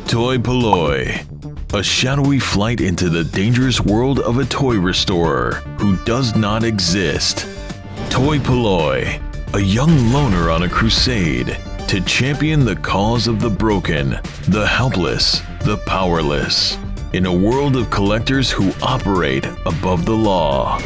Toy-polloi, a shadowy flight into the dangerous world of a toy restorer who does not exist. Toy-polloi, a young loner on a crusade to champion the cause of the broken, the helpless, the powerless, in a world of collectors who operate above the law.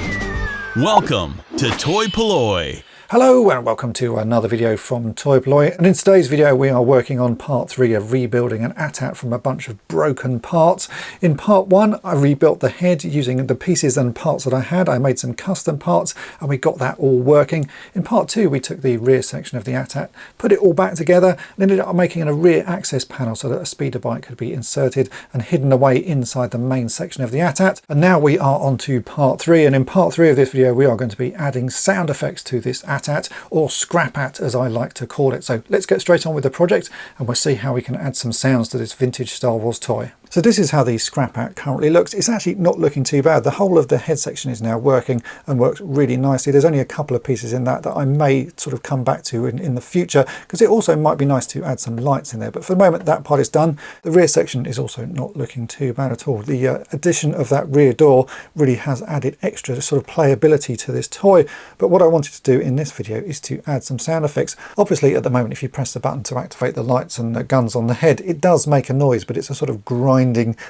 Welcome to Toy-polloi. Hello and welcome to another video from toy-polloi, and in today's video we are working on part 3 of rebuilding an AT-AT from a bunch of broken parts. In part 1 I rebuilt the head using the pieces and parts that I had. I made some custom parts and we got that all working. In part 2 we took the rear section of the AT-AT, put it all back together and ended up making a rear access panel so that a speeder bike could be inserted and hidden away inside the main section of the AT-AT. And now we are on to part 3, and in part 3 of this video we are going to be adding sound effects to this AT-AT, or scrap-AT as I like to call it. So let's get straight on with the project and we'll see how we can add some sounds to this vintage Star Wars toy. So this is how the scrap-AT currently looks. It's actually not looking too bad. The whole of the head section is now working and works really nicely. There's only a couple of pieces in that I may sort of come back to in the future, because it also might be nice to add some lights in there. But for the moment that part is done. The rear section is also not looking too bad at all. The addition of that rear door really has added extra sort of playability to this toy. But what I wanted to do in this video is to add some sound effects. Obviously at the moment if you press the button to activate the lights and the guns on the head, it does make a noise, but it's a sort of grinding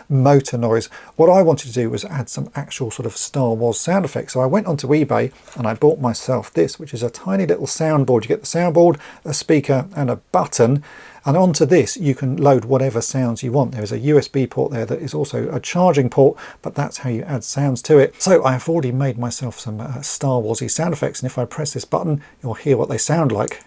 motor noise. What I wanted to do was add some actual sort of Star Wars sound effects. So I went onto eBay and I bought myself this, which is a tiny little soundboard. You get the soundboard, a speaker and a button, and onto this you can load whatever sounds you want. There is a USB port there that is also a charging port, but that's how you add sounds to it. So I have already made myself some Star Warsy sound effects, and if I press this button you'll hear what they sound like.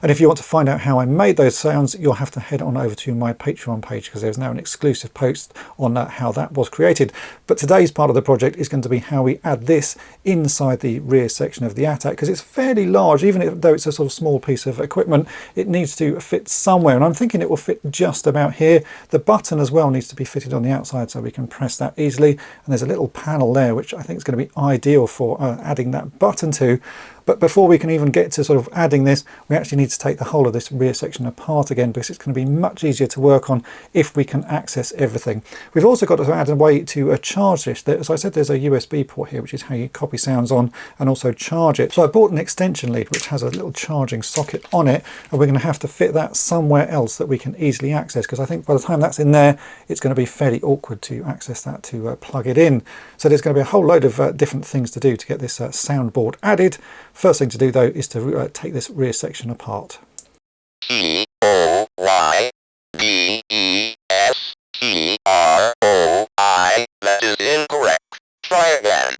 And if you want to find out how I made those sounds, you'll have to head on over to my Patreon page, because there's now an exclusive post on how that was created. But today's part of the project is going to be how we add this inside the rear section of the AT-AT, because it's fairly large. Even though it's a sort of small piece of equipment, it needs to fit somewhere, and I'm thinking it will fit just about here. The button as well needs to be fitted on the outside so we can press that easily, and there's a little panel there which I think is going to be ideal for adding that button to. But before we can even get to sort of adding this, we actually need to take the whole of this rear section apart again, because it's going to be much easier to work on if we can access everything. We've also got to add a way to charge this. As I said, there's a USB port here, which is how you copy sounds on and also charge it. So I bought an extension lead which has a little charging socket on it, and we're going to have to fit that somewhere else that we can easily access, because I think by the time that's in there it's going to be fairly awkward to access that to plug it in. So there's going to be a whole load of different things to do to get this soundboard added. First thing to do though is to take this rear section apart. Toy-polloi, that is incorrect. Try again.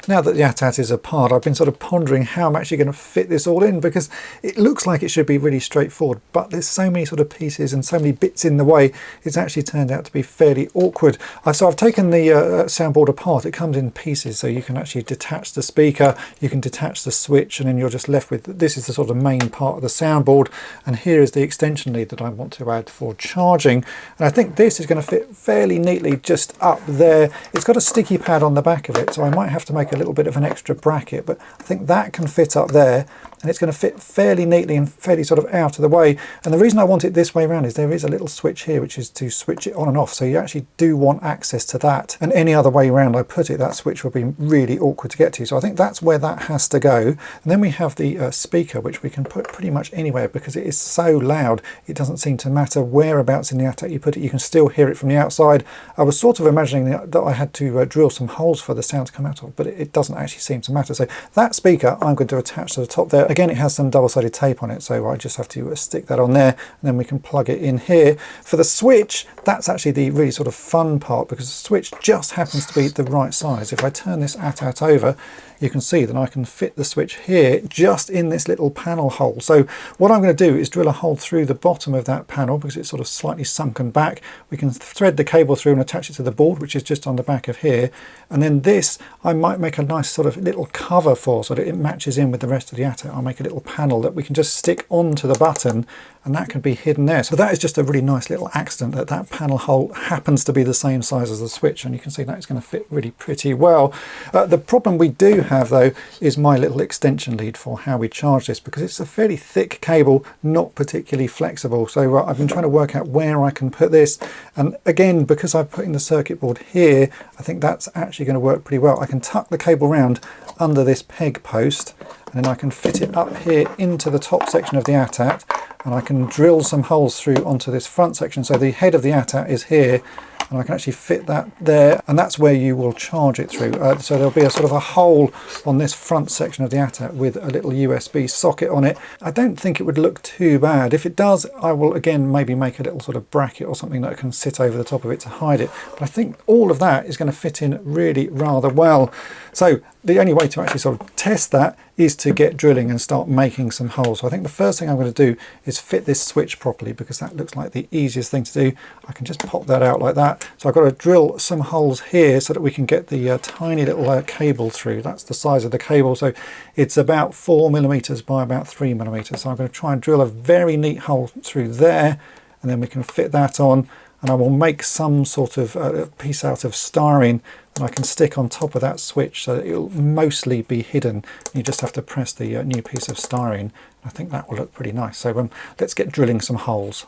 Now that the AT-AT is apart, I've been sort of pondering how I'm actually going to fit this all in, because it looks like it should be really straightforward, but there's so many sort of pieces and so many bits in the way, it's actually turned out to be fairly awkward. So I've taken the soundboard apart. It comes in pieces, so you can actually detach the speaker, you can detach the switch, and then you're just left with, this is the sort of main part of the soundboard, and here is the extension lead that I want to add for charging. And I think this is going to fit fairly neatly just up there. It's got a sticky pad on the back of it, so I might have to make a little bit of an extra bracket, but I think that can fit up there, and it's going to fit fairly neatly and fairly sort of out of the way. And the reason I want it this way around is there is a little switch here which is to switch it on and off, so you actually do want access to that, and any other way around I put it, that switch will be really awkward to get to. So I think that's where that has to go. And then we have the speaker, which we can put pretty much anywhere because it is so loud it doesn't seem to matter whereabouts in the AT-AT you put it, you can still hear it from the outside. I was sort of imagining that I had to drill some holes for the sound to come out of, but it it doesn't actually seem to matter. So that speaker I'm going to attach to the top there. Again, it has some double-sided tape on it, so I just have to stick that on there, and then we can plug it in here. For the switch, that's actually the really sort of fun part, because the switch just happens to be the right size. If I turn this AT-AT over, you can see that I can fit the switch here just in this little panel hole. So what I'm going to do is drill a hole through the bottom of that panel, because it's sort of slightly sunken back. We can thread the cable through and attach it to the board, which is just on the back of here. And then this I might make a nice sort of little cover for, so that it matches in with the rest of the AT-AT. I'll make a little panel that we can just stick onto the button, and that can be hidden there. So that is just a really nice little accident that that panel hole happens to be the same size as the switch, and you can see that it's going to fit really pretty well. The problem we do have though is my little extension lead for how we charge this, because it's a fairly thick cable, not particularly flexible. So I've been trying to work out where I can put this, and again, because I've put in the circuit board here, I think that's actually going to work pretty well. I can tuck the cable round under this peg post, and then I can fit it up here into the top section of the AT-AT, and I can drill some holes through onto this front section. So the head of the AT-AT is here, and I can actually fit that there, and that's where you will charge it through. So there'll be a sort of a hole on this front section of the AT-AT with a little USB socket on it. I don't think it would look too bad. If it does, I will again maybe make a little sort of bracket or something that can sit over the top of it to hide it. But I think all of that is going to fit in really rather well. So the only way to actually sort of test that is to get drilling and start making some holes. So I think the first thing I'm going to do is fit this switch properly, because that looks like the easiest thing to do. I can just pop that out like that. So I've got to drill some holes here so that we can get the tiny little cable through. That's the size of the cable. So it's about 4mm by about 3mm. So I'm going to try and drill a very neat hole through there, and then we can fit that on. And I will make some sort of piece out of styrene that I can stick on top of that switch, so that it'll mostly be hidden. You just have to press the new piece of styrene. I think that will look pretty nice. So let's get drilling some holes.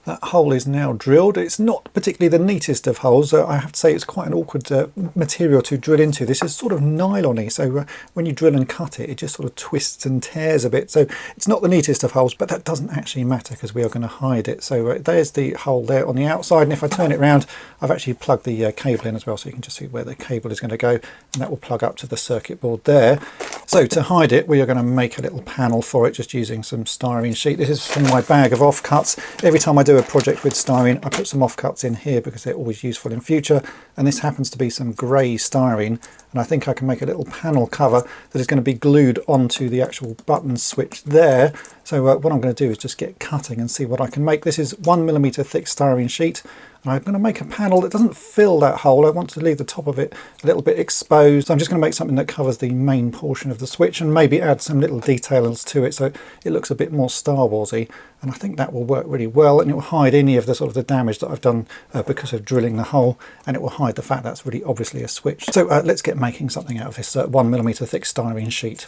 That hole is now drilled. It's not particularly the neatest of holes. I have to say it's quite an awkward material to drill into. This is sort of nylon-y, so when you drill and cut it, it just sort of twists and tears a bit. So it's not the neatest of holes, but that doesn't actually matter, because we are going to hide it. So there's the hole there on the outside, and if I turn it around, I've actually plugged the cable in as well, so you can just see where the cable is going to go, and that will plug up to the circuit board there. So to hide it, we are going to make a little panel for it, just using some styrene sheet. This is from my bag of offcuts. Every time I do a project with styrene, I put some offcuts in here because they're always useful in future, and this happens to be some grey styrene, and I think I can make a little panel cover that is going to be glued onto the actual button switch there. So what I'm going to do is just get cutting and see what I can make. This is 1mm thick styrene sheet, and I'm going to make a panel that doesn't fill that hole. I want to leave the top of it a little bit exposed. So I'm just going to make something that covers the main portion of the switch, and maybe add some little details to it so it looks a bit more Star Wars-y, and I think that will work really well, and it will hide any of the sort of the damage that I've done because of drilling the hole, and it will hide the fact that's really obviously a switch. So let's get making something out of this 1mm thick styrene sheet.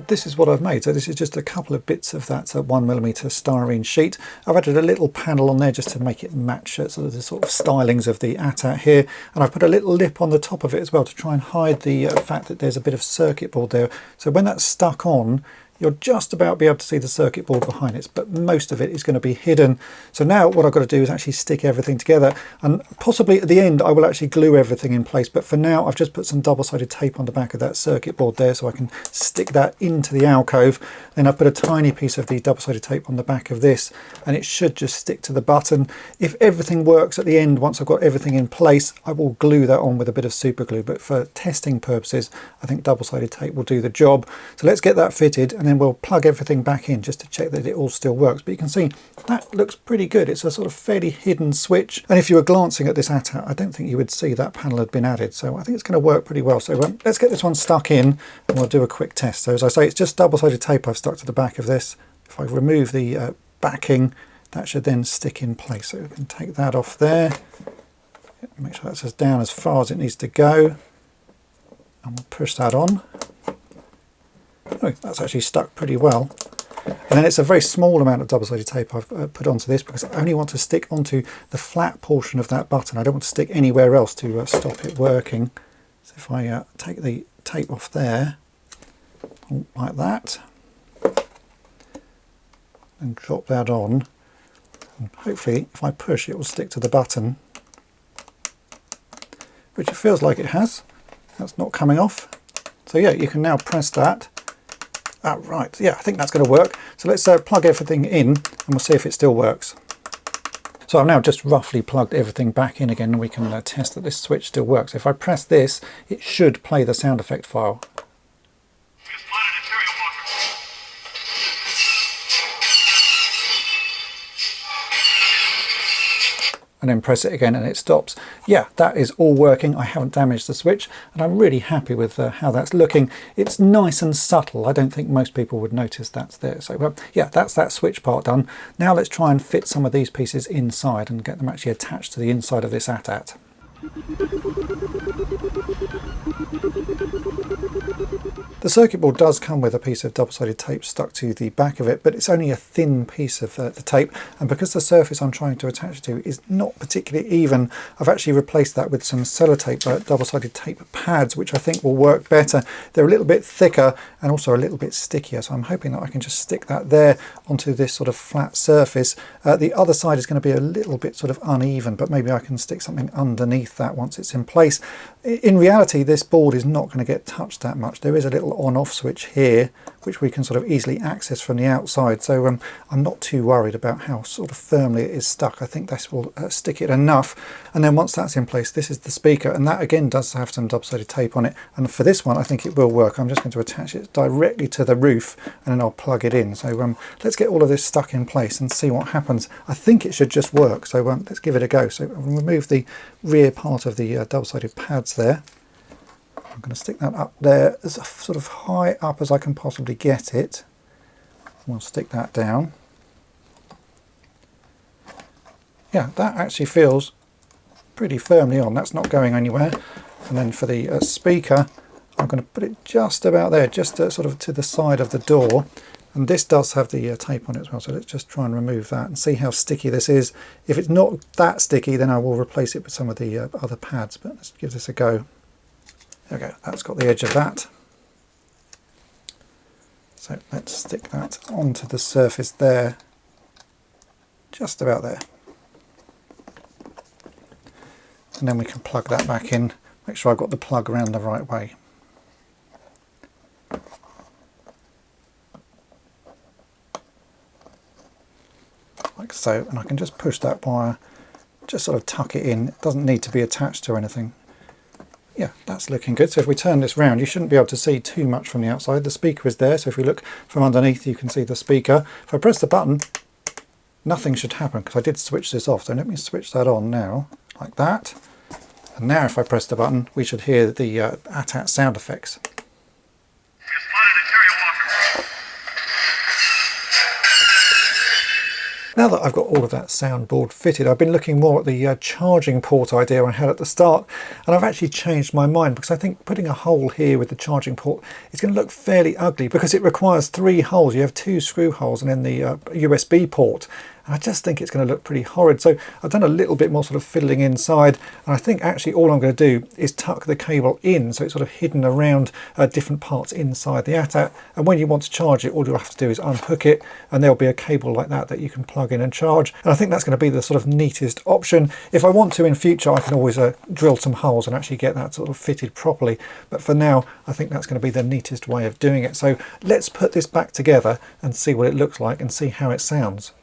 this is what I've made. So this is just a couple of bits of that 1mm styrene sheet. I've added a little panel on there just to make it match sort of the sort of stylings of the AT-AT here, and I've put a little lip on the top of it as well to try and hide the fact that there's a bit of circuit board there. So when that's stuck on, you'll just about be able to see the circuit board behind it, but most of it is going to be hidden. So now what I've got to do is actually stick everything together, and possibly at the end I will actually glue everything in place, but for now I've just put some double-sided tape on the back of that circuit board there so I can stick that into the alcove. Then I've put a tiny piece of the double-sided tape on the back of this, and it should just stick to the button. If everything works at the end, once I've got everything in place, I will glue that on with a bit of super glue, but for testing purposes I think double-sided tape will do the job. So let's get that fitted, and then we'll plug everything back in just to check that it all still works. But you can see that looks pretty good. It's a sort of fairly hidden switch, and if you were glancing at this AT-AT, I don't think you would see that panel had been added, so I think it's going to work pretty well. So let's get this one stuck in and we'll do a quick test. So as I say, it's just double-sided tape I've stuck to the back of this. If I remove the backing, that should then stick in place. So we can take that off there, make sure that's down as far as it needs to go, and we'll push that on. Oh, that's actually stuck pretty well. And then it's a very small amount of double-sided tape I've put onto this because I only want to stick onto the flat portion of that button. I don't want to stick anywhere else to stop it working. So if I take the tape off there, like that, and drop that on, and hopefully if I push it will stick to the button, which it feels like it has. That's not coming off. So yeah, you can now press that. Ah, right, yeah, I think that's going to work. So let's plug everything in and we'll see if it still works. So I've now just roughly plugged everything back in again, and we can test that this switch still works. If I press this, it should play the sound effect file. And then press it again and it stops. Yeah, that is all working. I haven't damaged the switch, and I'm really happy with how that's looking. It's nice and subtle. I don't think most people would notice that's there. So yeah, that's that switch part done. Now let's try and fit some of these pieces inside and get them actually attached to the inside of this AT-AT. The circuit board does come with a piece of double-sided tape stuck to the back of it, but it's only a thin piece of the tape, and because the surface I'm trying to attach it to is not particularly even, I've actually replaced that with some sellotape double-sided tape pads, which I think will work better. They're a little bit thicker and also a little bit stickier, so I'm hoping that I can just stick that there onto this sort of flat surface. The other side is going to be a little bit sort of uneven, but maybe I can stick something underneath that once it's in place. In reality, this board is not going to get touched that much. There is a little on-off switch here which we can sort of easily access from the outside, so I'm not too worried about how sort of firmly it is stuck. I think this will stick it enough. And then once that's in place, this is the speaker, and that again does have some double-sided tape on it, and for this one I think it will work. I'm just going to attach it directly to the roof and then I'll plug it in. So let's get all of this stuck in place and see what happens. I think it should just work, so let's give it a go. So I'll remove the rear part of the double-sided pads there. I'm going to stick that up there as sort of high up as I can possibly get it. We'll stick that down. Yeah, that actually feels pretty firmly on. That's not going anywhere. And then for the speaker, I'm going to put it just about there, just sort of to the side of the door. And this does have the tape on it as well, so let's just try and remove that and see how sticky this is. If it's not that sticky, then I will replace it with some of the other pads, but let's give this a go. There we go, that's got the edge of that. So let's stick that onto the surface there, just about there. And then we can plug that back in, make sure I've got the plug around the right way. Like so, and I can just push that wire, just sort of tuck it in. It doesn't need to be attached to anything. Yeah, that's looking good. So if we turn this round, you shouldn't be able to see too much from the outside. The speaker is there, so if we look from underneath, you can see the speaker. If I press the button, nothing should happen because I did switch this off. So let me switch that on now, like that. And now if I press the button, we should hear the AT-AT sound effects. Now that I've got all of that soundboard fitted, I've been looking more at the charging port idea I had at the start, and I've actually changed my mind because I think putting a hole here with the charging port is going to look fairly ugly because it requires 3 holes. You have 2 screw holes and then the USB port. I just think it's going to look pretty horrid. So I've done a little bit more sort of fiddling inside, and I think actually all I'm going to do is tuck the cable in so it's sort of hidden around different parts inside the ATAT. And when you want to charge it, all you'll have to do is unhook it, and there'll be a cable like that that you can plug in and charge. And I think that's going to be the sort of neatest option. If I want to in future, I can always drill some holes and actually get that sort of fitted properly. But for now, I think that's going to be the neatest way of doing it. So let's put this back together and see what it looks like and see how it sounds.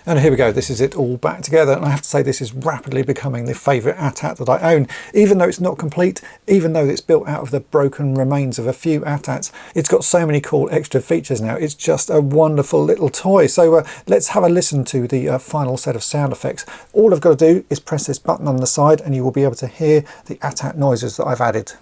And here we go, this is it all back together, and I have to say this is rapidly becoming the favourite ATAT that I own. Even though it's not complete, even though it's built out of the broken remains of a few ATATs, it's got so many cool extra features now. It's just a wonderful little toy. So let's have a listen to the final set of sound effects. All I've got to do is press this button on the side and you will be able to hear the ATAT noises that I've added.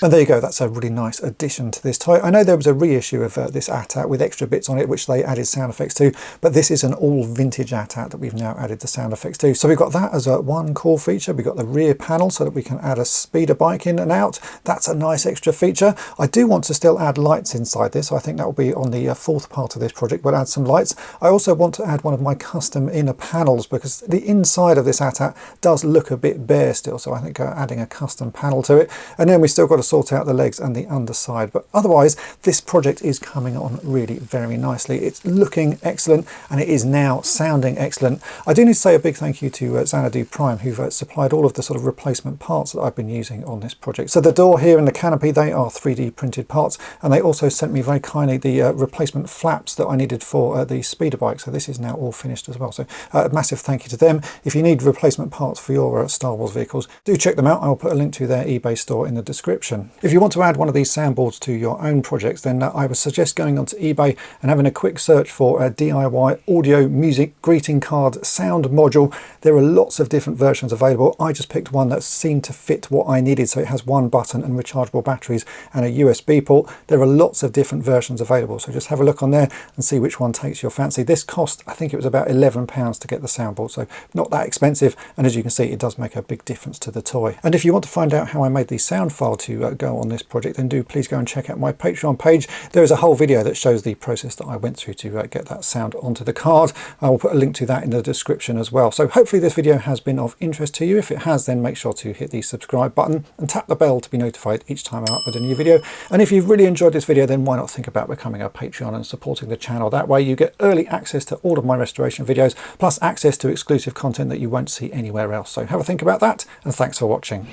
And there you go, that's a really nice addition to this toy. I know there was a reissue of this ATAT with extra bits on it which they added sound effects to, but this is an all vintage ATAT that we've now added the sound effects to. So we've got that as one cool feature. We've got the rear panel so that we can add a speeder bike in and out. That's a nice extra feature. I do want to still add lights inside this, so I think that will be on the fourth part of this project. We'll add some lights. I also want to add one of my custom inner panels because the inside of this ATAT does look a bit bare still, so I think adding a custom panel to it. And then we still got to sort out the legs and the underside, but otherwise this project is coming on really very nicely. It's looking excellent and it is now sounding excellent. I do need to say a big thank you to Xanadu Prime, who've supplied all of the sort of replacement parts that I've been using on this project. So the door here and the canopy, they are 3D printed parts, and they also sent me very kindly the replacement flaps that I needed for the speeder bike. So this is now all finished as well. So a massive thank you to them. If you need replacement parts for your Star Wars vehicles, do check them out. I'll put a link to their eBay store in the description. If you want to add one of these soundboards to your own projects, then I would suggest going onto eBay and having a quick search for a DIY audio music greeting card sound module. There are lots of different versions available. I just picked one that seemed to fit what I needed, so it has one button and rechargeable batteries and a USB port. There are lots of different versions available, so just have a look on there and see which one takes your fancy. This cost, I think it was about £11 to get the soundboard, so not that expensive, and as you can see it does make a big difference to the toy. And if you want to find out how I made the sound file to go on this project, then do please go and check out my Patreon page. There is a whole video that shows the process that I went through to get that sound onto the card. I will put a link to that in the description as well. So hopefully this video has been of interest to you. If it has, then make sure to hit the subscribe button and tap the bell to be notified each time I upload a new video. And if you've really enjoyed this video, then why not think about becoming a Patreon and supporting the channel. That way you get early access to all of my restoration videos, plus access to exclusive content that you won't see anywhere else. So have a think about that, and thanks for watching.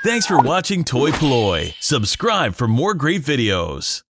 Thanks for watching Toy-Polloi. Subscribe for more great videos.